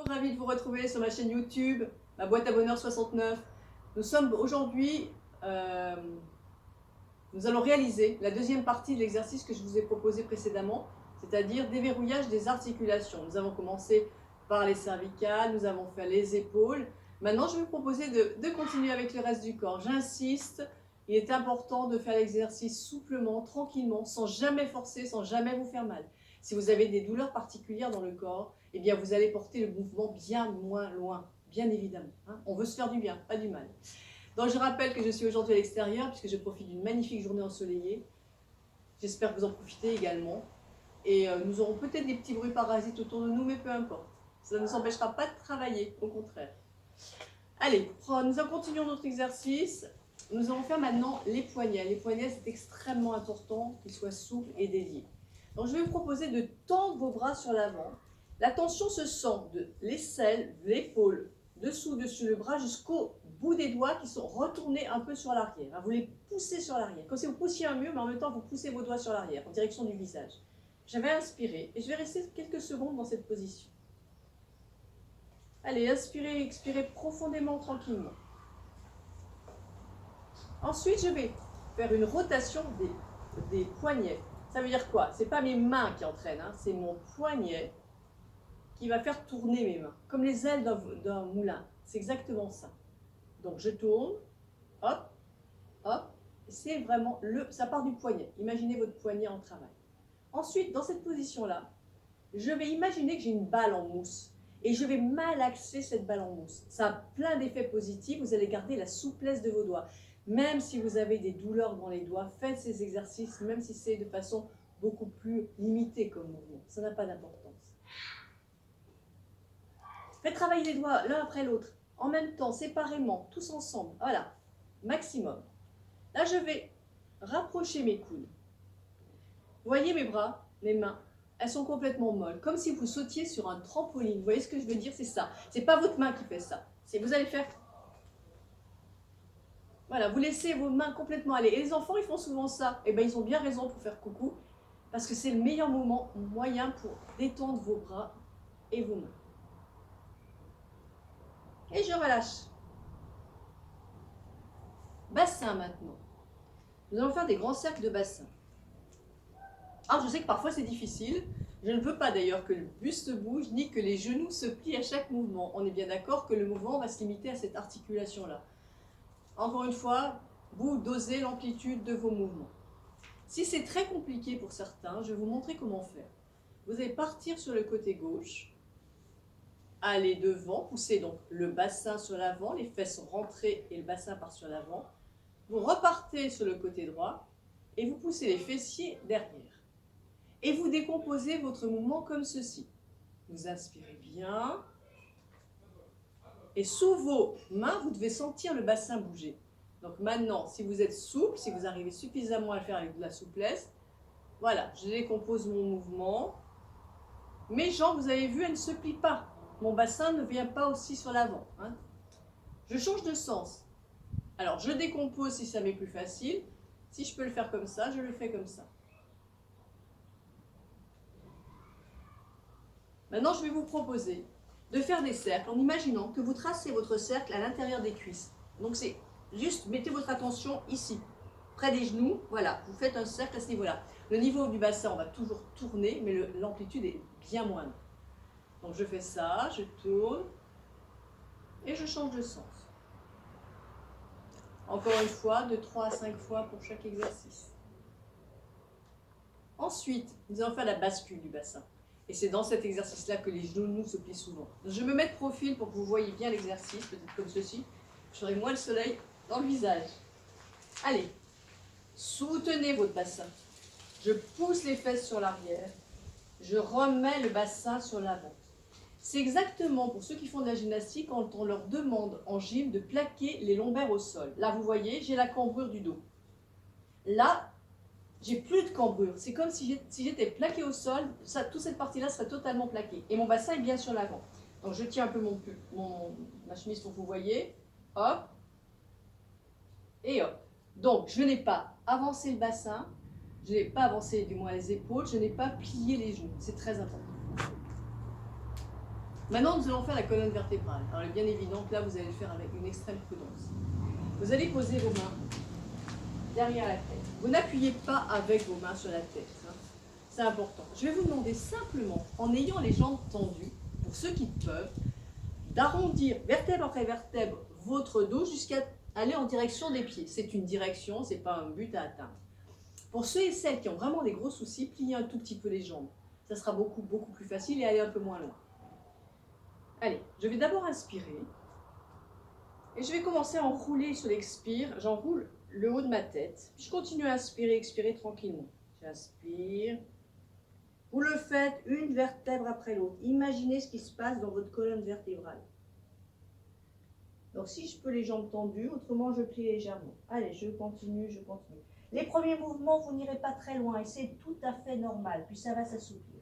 ravi de vous retrouver sur ma chaîne YouTube, ma boîte à bonheur 69. Nous sommes aujourd'hui, nous allons réaliser la deuxième partie de l'exercice que je vous ai proposé précédemment, c'est-à-dire déverrouillage des articulations. Nous avons commencé par les cervicales, nous avons fait les épaules. Maintenant, je vais vous proposer de continuer avec le reste du corps. J'insiste, il est important de faire l'exercice souplement, tranquillement, sans jamais forcer, sans jamais vous faire mal. Si vous avez des douleurs particulières dans le corps, eh bien vous allez porter le mouvement bien moins loin, bien évidemment. Hein. On veut se faire du bien, pas du mal. Donc je rappelle que je suis aujourd'hui à l'extérieur puisque je profite d'une magnifique journée ensoleillée. J'espère que vous en profitez également. Et nous aurons peut-être des petits bruits parasites autour de nous, mais peu importe. Ça ne nous empêchera pas de travailler, au contraire. Allez, nous continuons notre exercice. Nous allons faire maintenant les poignets. Les poignets, c'est extrêmement important qu'ils soient souples et déliés. Donc je vais vous proposer de tendre vos bras sur l'avant. La tension se sent de l'aisselle, l'épaule, dessus le bras jusqu'au bout des doigts qui sont retournés un peu sur l'arrière. Vous les poussez sur l'arrière. Comme si vous poussiez un mur, mais en même temps vous poussez vos doigts sur l'arrière, en direction du visage. Je vais inspirer et je vais rester quelques secondes dans cette position. Allez, inspirez, expirez profondément, tranquillement. Ensuite, je vais faire une rotation des poignets. Ça veut dire quoi? Ce n'est pas mes mains qui entraînent, hein, c'est mon poignet qui va faire tourner mes mains, comme les ailes d'un moulin. C'est exactement ça. Donc je tourne, hop, hop, c'est vraiment ça part du poignet. Imaginez votre poignet en travail. Ensuite, dans cette position-là, je vais imaginer que j'ai une balle en mousse et je vais malaxer cette balle en mousse. Ça a plein d'effets positifs, vous allez garder la souplesse de vos doigts. Même si vous avez des douleurs dans les doigts, faites ces exercices, même si c'est de façon beaucoup plus limitée comme mouvement. Ça n'a pas d'importance. Faites travailler les doigts l'un après l'autre, en même temps, séparément, tous ensemble. Voilà, maximum. Là, je vais rapprocher mes coudes. Vous voyez mes bras, mes mains, elles sont complètement molles, comme si vous sautiez sur un trampoline. Vous voyez ce que je veux dire? C'est ça. C'est pas votre main qui fait ça. C'est vous allez faire... Voilà, vous laissez vos mains complètement aller. Et les enfants, ils font souvent ça. Eh bien, ils ont bien raison pour faire coucou, parce que c'est le meilleur moyen pour détendre vos bras et vos mains. Et je relâche. Bassin maintenant. Nous allons faire des grands cercles de bassin. Alors, je sais que parfois c'est difficile. Je ne veux pas d'ailleurs que le buste bouge, ni que les genoux se plient à chaque mouvement. On est bien d'accord que le mouvement va se limiter à cette articulation-là. Encore une fois, vous dosez l'amplitude de vos mouvements. Si c'est très compliqué pour certains, je vais vous montrer comment faire. Vous allez partir sur le côté gauche, aller devant, pousser donc le bassin sur l'avant, les fesses sont rentrées et le bassin part sur l'avant. Vous repartez sur le côté droit et vous poussez les fessiers derrière. Et vous décomposez votre mouvement comme ceci. Vous inspirez bien. Et sous vos mains, vous devez sentir le bassin bouger. Donc maintenant, si vous êtes souple, si vous arrivez suffisamment à le faire avec de la souplesse, voilà, je décompose mon mouvement. Mes jambes, vous avez vu, elles ne se plient pas. Mon bassin ne vient pas aussi sur l'avant. Hein. Je change de sens. Alors, je décompose si ça m'est plus facile. Si je peux le faire comme ça, je le fais comme ça. Maintenant, je vais vous proposer de faire des cercles en imaginant que vous tracez votre cercle à l'intérieur des cuisses. Donc, c'est juste, mettez votre attention ici, près des genoux. Voilà, vous faites un cercle à ce niveau-là. Le niveau du bassin, on va toujours tourner, mais l'amplitude est bien moindre. Donc, je fais ça, je tourne et je change de sens. Encore une fois, de 3 à 5 fois pour chaque exercice. Ensuite, nous allons faire la bascule du bassin. Et c'est dans cet exercice-là que les genoux se plient souvent. Je me mets de profil pour que vous voyez bien l'exercice, peut-être comme ceci. J'aurai moins le soleil dans le visage. Allez, soutenez votre bassin. Je pousse les fesses sur l'arrière. Je remets le bassin sur l'avant. C'est exactement pour ceux qui font de la gymnastique quand on leur demande en gym de plaquer les lombaires au sol. Là, vous voyez, j'ai la cambrure du dos. Là, j'ai plus de cambrure. C'est comme si j'étais plaqué au sol, toute cette partie-là serait totalement plaquée. Et mon bassin est bien sur l'avant. Donc je tiens un peu ma chemise pour que vous voyez. Hop. Et hop. Donc je n'ai pas avancé le bassin, je n'ai pas avancé du moins les épaules, je n'ai pas plié les genoux. C'est très important. Maintenant, nous allons faire la colonne vertébrale. Alors, il est bien évident que là, vous allez le faire avec une extrême prudence. Vous allez poser vos mains derrière la tête. Vous n'appuyez pas avec vos mains sur la tête. Hein. C'est important. Je vais vous demander simplement, en ayant les jambes tendues, pour ceux qui peuvent, d'arrondir vertèbre après vertèbre votre dos jusqu'à aller en direction des pieds. C'est une direction, ce n'est pas un but à atteindre. Pour ceux et celles qui ont vraiment des gros soucis, pliez un tout petit peu les jambes. Ça sera beaucoup plus facile et aller un peu moins loin. Allez, je vais d'abord inspirer. Et je vais commencer à enrouler sur l'expire. J'enroule le haut de ma tête. Je continue à inspirer, expirer tranquillement. J'inspire. Vous le faites une vertèbre après l'autre. Imaginez ce qui se passe dans votre colonne vertébrale. Donc si je peux les jambes tendues, autrement je plie légèrement. Allez, je continue, je continue. Les premiers mouvements, vous n'irez pas très loin et c'est tout à fait normal. Puis ça va s'assouplir.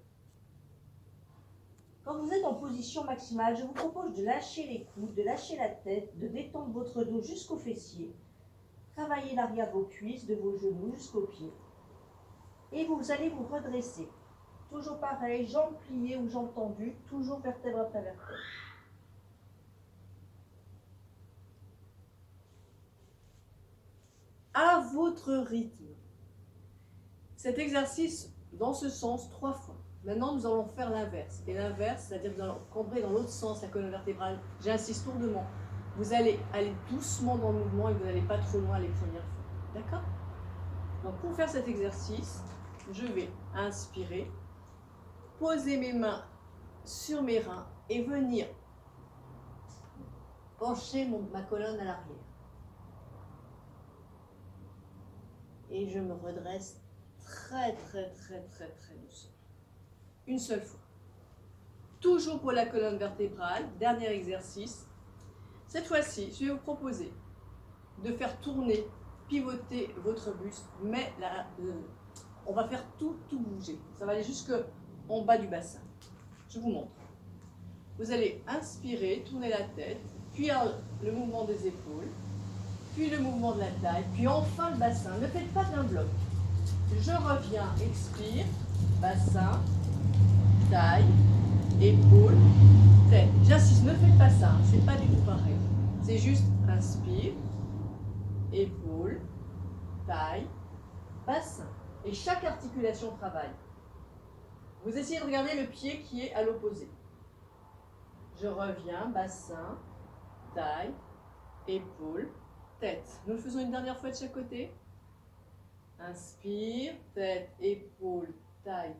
Quand vous êtes en position maximale, je vous propose de lâcher les coudes, de lâcher la tête, de détendre votre dos jusqu'aux fessiers. Travaillez l'arrière de vos cuisses, de vos genoux jusqu'aux pieds. Et vous allez vous redresser. Toujours pareil, jambes pliées ou jambes tendues, toujours vertèbre après vertèbre. À votre rythme. Cet exercice dans ce sens 3 fois. Maintenant, nous allons faire l'inverse. Et l'inverse, c'est-à-dire que nous allons cambrer dans l'autre sens la colonne vertébrale. J'insiste lourdement. Vous allez aller doucement dans le mouvement et vous n'allez pas trop loin les premières fois. D'accord? Donc, pour faire cet exercice, je vais inspirer, poser mes mains sur mes reins et venir pencher ma colonne à l'arrière. Et je me redresse très doucement. Une seule fois. Toujours pour la colonne vertébrale, dernier exercice. Cette fois-ci, je vais vous proposer de faire tourner, pivoter votre buste, mais on va faire tout bouger. Ça va aller jusqu'en bas du bassin. Je vous montre. Vous allez inspirer, tourner la tête, puis le mouvement des épaules, puis le mouvement de la taille, puis enfin le bassin. Ne faites pas d'un bloc. Je reviens, expire, bassin, taille, épaule, tête. J'insiste, ne faites pas ça, c'est pas du tout pareil. C'est juste inspire, épaule, taille, bassin. Et chaque articulation travaille. Vous essayez de regarder le pied qui est à l'opposé. Je reviens, bassin, taille, épaule, tête. Nous le faisons une dernière fois de chaque côté. Inspire, tête, épaule, taille,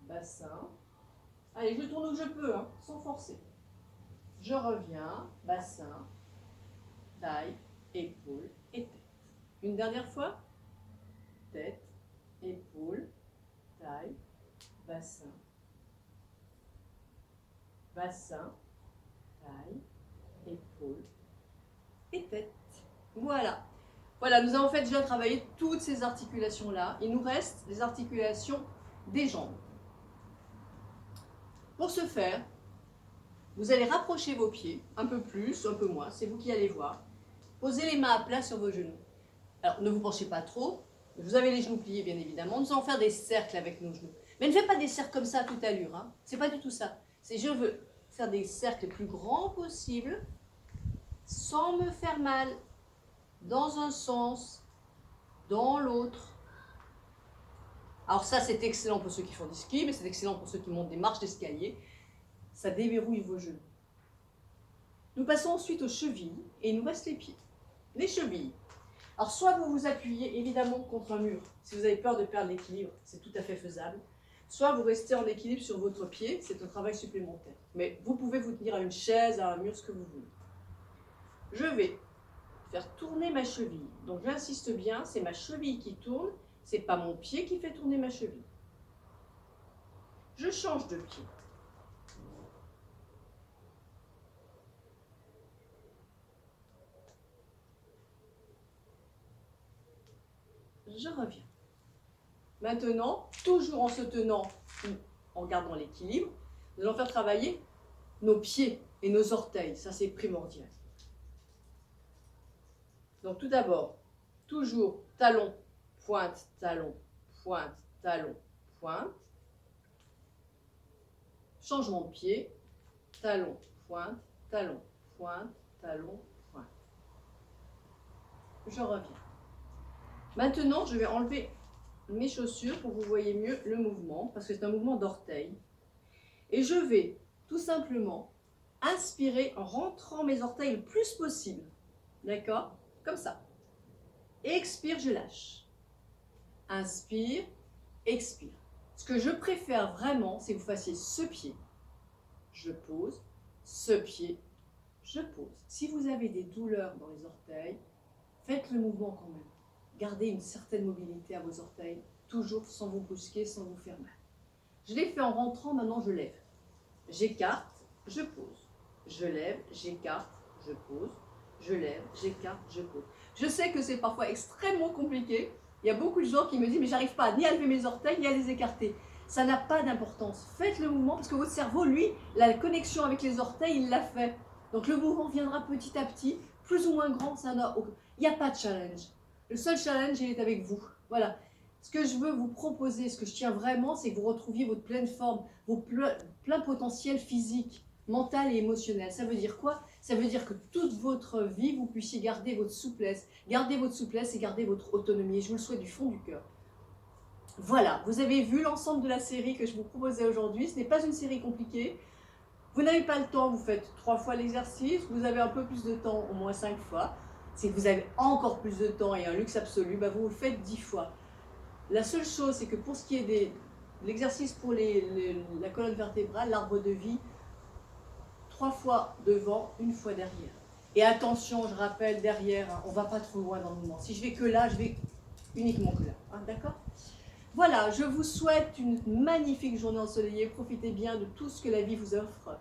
bassin. Allez, je tourne où je peux, hein, sans forcer. Je reviens, bassin, taille, épaule et tête. Une dernière fois. Tête, épaule, taille, bassin, bassin, taille, épaule et tête. Voilà. Voilà, nous avons fait déjà travailler toutes ces articulations-là. Il nous reste les articulations des jambes. Pour ce faire, vous allez rapprocher vos pieds, un peu plus, un peu moins, c'est vous qui allez voir. Posez les mains à plat sur vos genoux. Alors, ne vous penchez pas trop. Vous avez les genoux pliés, bien évidemment. Nous allons faire des cercles avec nos genoux. Mais ne faites pas des cercles comme ça à toute allure. Hein. C'est pas du tout ça. C'est je veux faire des cercles les plus grands possibles, sans me faire mal, dans un sens, dans l'autre. Alors ça, c'est excellent pour ceux qui font du ski, mais c'est excellent pour ceux qui montent des marches d'escalier. Ça déverrouille vos genoux. Nous passons ensuite aux chevilles, et il nous reste les pieds. Les chevilles. Alors soit vous vous appuyez évidemment contre un mur, si vous avez peur de perdre l'équilibre, c'est tout à fait faisable. Soit vous restez en équilibre sur votre pied, c'est un travail supplémentaire. Mais vous pouvez vous tenir à une chaise, à un mur, ce que vous voulez. Je vais faire tourner ma cheville. Donc j'insiste bien, c'est ma cheville qui tourne, c'est pas mon pied qui fait tourner ma cheville. Je change de pied. Je reviens. Maintenant, toujours en se tenant, en gardant l'équilibre, nous allons faire travailler nos pieds et nos orteils. Ça, c'est primordial. Donc tout d'abord, toujours talon, pointe, talon, pointe, talon, pointe. Changement de pied, talon, pointe, talon, pointe, talon, pointe. Je reviens. Maintenant, je vais enlever mes chaussures pour que vous voyez mieux le mouvement, parce que c'est un mouvement d'orteil. Et je vais tout simplement inspirer en rentrant mes orteils le plus possible. D'accord? Comme ça. Expire, je lâche. Inspire, expire. Ce que je préfère vraiment, c'est que vous fassiez ce pied, je pose, ce pied, je pose. Si vous avez des douleurs dans les orteils, faites le mouvement quand même. Gardez une certaine mobilité à vos orteils, toujours sans vous brusquer, sans vous faire mal. Je l'ai fait en rentrant, maintenant je lève. J'écarte, je pose. Je lève, j'écarte, je pose. Je lève, j'écarte, je pose. Je sais que c'est parfois extrêmement compliqué. Il y a beaucoup de gens qui me disent « mais j'arrive pas ni à lever mes orteils, ni à les écarter ». Ça n'a pas d'importance. Faites le mouvement parce que votre cerveau, lui, la connexion avec les orteils, il l'a fait. Donc le mouvement viendra petit à petit, plus ou moins grand, ça n'a aucun... Il n'y a pas de challenge. Le seul challenge, il est avec vous. Voilà. Ce que je veux vous proposer, ce que je tiens vraiment, c'est que vous retrouviez votre pleine forme, vos plein potentiel physique, mental et émotionnel. Ça veut dire quoi? Ça veut dire que toute votre vie, vous puissiez garder votre souplesse et garder votre autonomie. Et je vous le souhaite du fond du cœur. Voilà, vous avez vu l'ensemble de la série que je vous proposais aujourd'hui. Ce n'est pas une série compliquée. Vous n'avez pas le temps, vous faites 3 fois l'exercice. Vous avez un peu plus de temps, au moins 5 fois. Si vous avez encore plus de temps et un luxe absolu, bah vous le faites 10 fois. La seule chose, c'est que pour ce qui est de l'exercice pour la colonne vertébrale, l'arbre de vie, 3 fois devant, 1 fois derrière. Et attention, je rappelle, derrière, hein, on ne va pas trop loin dans le mouvement. Si je vais que là, je vais uniquement que là. Hein, d'accord? Voilà, je vous souhaite une magnifique journée ensoleillée. Profitez bien de tout ce que la vie vous offre.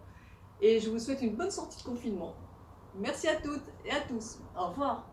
Et je vous souhaite une bonne sortie de confinement. Merci à toutes et à tous. Au revoir.